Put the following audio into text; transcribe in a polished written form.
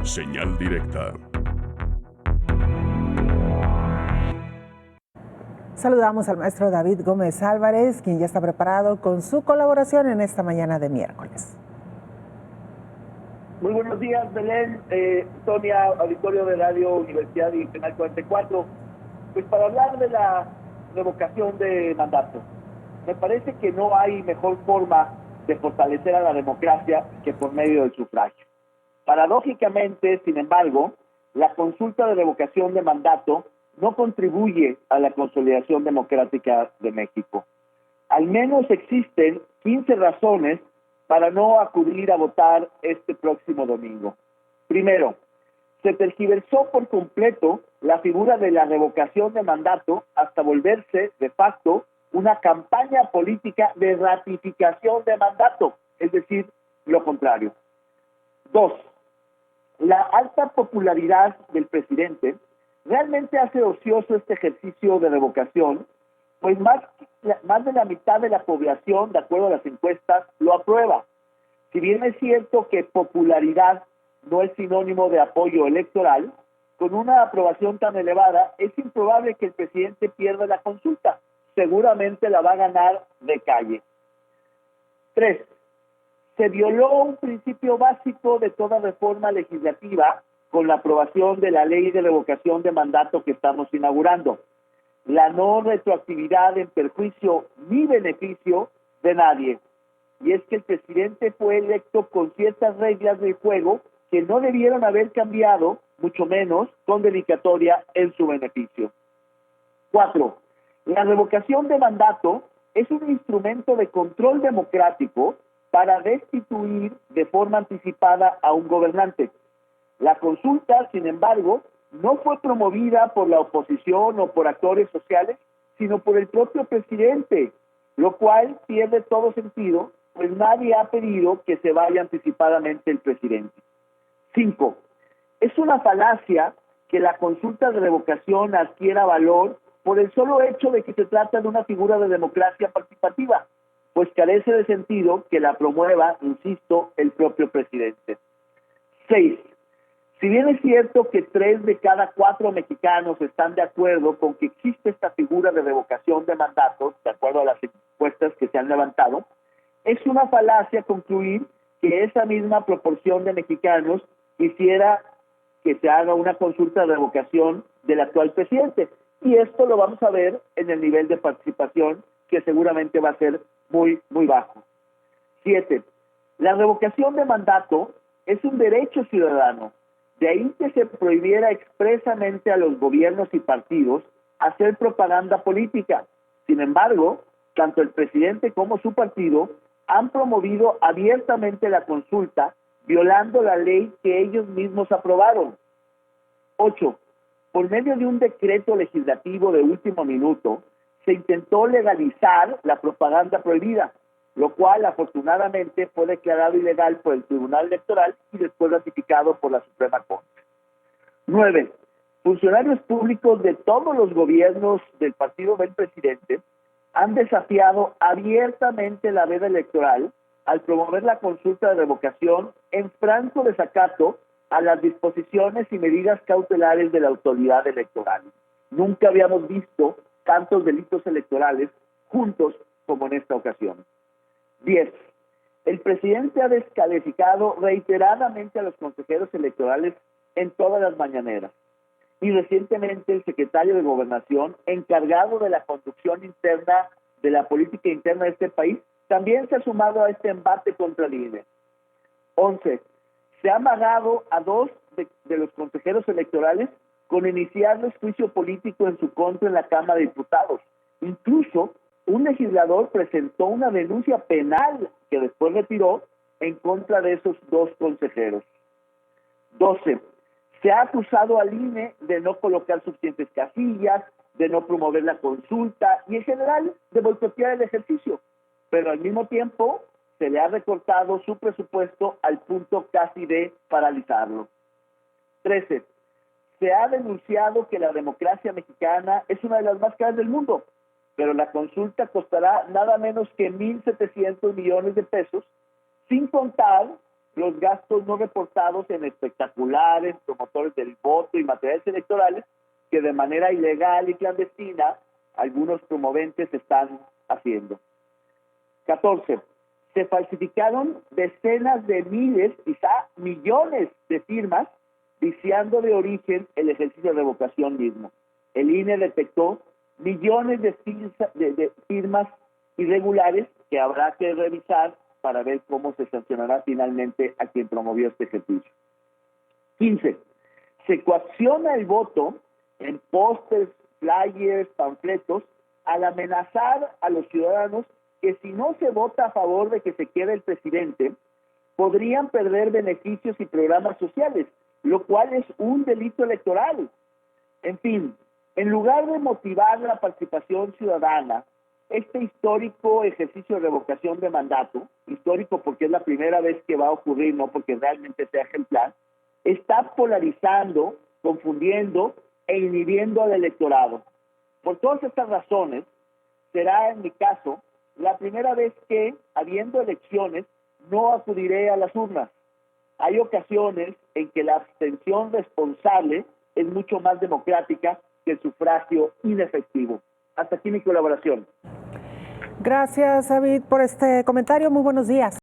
Señal directa. Saludamos al maestro David Gómez Álvarez, quien ya está preparado con su colaboración en esta mañana de miércoles. Muy buenos días, Belén, Sonia, auditorio de Radio Universidad y Canal 44. Pues para hablar de la revocación de mandato, me parece que no hay mejor forma de fortalecer a la democracia que por medio del sufragio. Paradójicamente, sin embargo, la consulta de revocación de mandato no contribuye a la consolidación democrática de México. Al menos existen 15 razones para no acudir a votar este próximo domingo. Primero, se tergiversó por completo la figura de la revocación de mandato hasta volverse, de facto, una campaña política de ratificación de mandato, es decir, lo contrario. Dos, la alta popularidad del presidente realmente hace ocioso este ejercicio de revocación, pues más de la mitad de la población, de acuerdo a las encuestas, lo aprueba. Si bien es cierto que popularidad no es sinónimo de apoyo electoral, con una aprobación tan elevada, es improbable que el presidente pierda la consulta. Seguramente la va a ganar de calle. 3. Se violó un principio básico de toda reforma legislativa con la aprobación de la ley de revocación de mandato que estamos inaugurando. La no retroactividad en perjuicio ni beneficio de nadie. Y es que el presidente fue electo con ciertas reglas del juego que no debieron haber cambiado, mucho menos con dedicatoria en su beneficio. 4. La revocación de mandato es un instrumento de control democrático para destituir de forma anticipada a un gobernante. La consulta, sin embargo, no fue promovida por la oposición o por actores sociales, sino por el propio presidente, lo cual pierde todo sentido, pues nadie ha pedido que se vaya anticipadamente el presidente. 5. Es una falacia que la consulta de revocación adquiera valor por el solo hecho de que se trata de una figura de democracia participativa, pues carece de sentido que la promueva, insisto, el propio presidente. 6. Si bien es cierto que 3 de cada 4 mexicanos están de acuerdo con que existe esta figura de revocación de mandatos, de acuerdo a las encuestas que se han levantado, es una falacia concluir que esa misma proporción de mexicanos quisiera que se haga una consulta de revocación del actual presidente. Y esto lo vamos a ver en el nivel de participación, que seguramente va a ser muy, muy bajo. 7. La revocación de mandato es un derecho ciudadano. De ahí que se prohibiera expresamente a los gobiernos y partidos hacer propaganda política. Sin embargo, tanto el presidente como su partido han promovido abiertamente la consulta, violando la ley que ellos mismos aprobaron. 8. Por medio de un decreto legislativo de último minuto, se intentó legalizar la propaganda prohibida, lo cual afortunadamente fue declarado ilegal por el Tribunal Electoral y después ratificado por la Suprema Corte. 9. Funcionarios públicos de todos los gobiernos del partido del presidente han desafiado abiertamente la veda electoral al promover la consulta de revocación en franco desacato a las disposiciones y medidas cautelares de la autoridad electoral. Nunca habíamos visto tantos delitos electorales juntos como en esta ocasión. 10. El presidente ha descalificado reiteradamente a los consejeros electorales en todas las mañaneras. Y recientemente el secretario de Gobernación, encargado de la conducción interna de la política interna de este país, también se ha sumado a este embate contra el INE. 11. Se ha amagado a 2 de los consejeros electorales con iniciarles juicio político en su contra en la Cámara de Diputados. Incluso un legislador presentó una denuncia penal que después retiró en contra de esos 2 consejeros. 12. Se ha acusado al INE de no colocar suficientes casillas, de no promover la consulta y en general de boicotear el ejercicio. Pero al mismo tiempo se le ha recortado su presupuesto al punto casi de paralizarlo. 13. Se ha denunciado que la democracia mexicana es una de las más caras del mundo, pero la consulta costará nada menos que 1,700 millones de pesos, sin contar los gastos no reportados en espectaculares, promotores del voto y materiales electorales que de manera ilegal y clandestina algunos promoventes están haciendo. 14. Se falsificaron decenas de miles, quizá millones de firmas, viciando de origen el ejercicio de revocación mismo. El INE detectó millones de firmas irregulares que habrá que revisar para ver cómo se sancionará finalmente a quien promovió este ejercicio. 15. Se coacciona el voto en pósters, flyers, panfletos, al amenazar a los ciudadanos que si no se vota a favor de que se quede el presidente, podrían perder beneficios y programas sociales, lo cual es un delito electoral. En fin, en lugar de motivar la participación ciudadana, este histórico ejercicio de revocación de mandato, histórico porque es la primera vez que va a ocurrir, no porque realmente sea ejemplar, está polarizando, confundiendo e inhibiendo al electorado. Por todas estas razones, será en mi caso la primera vez que, habiendo elecciones, no acudiré a las urnas. Hay ocasiones en que la abstención responsable es mucho más democrática que el sufragio inefectivo. Hasta aquí mi colaboración. Gracias, David, por este comentario. Muy buenos días.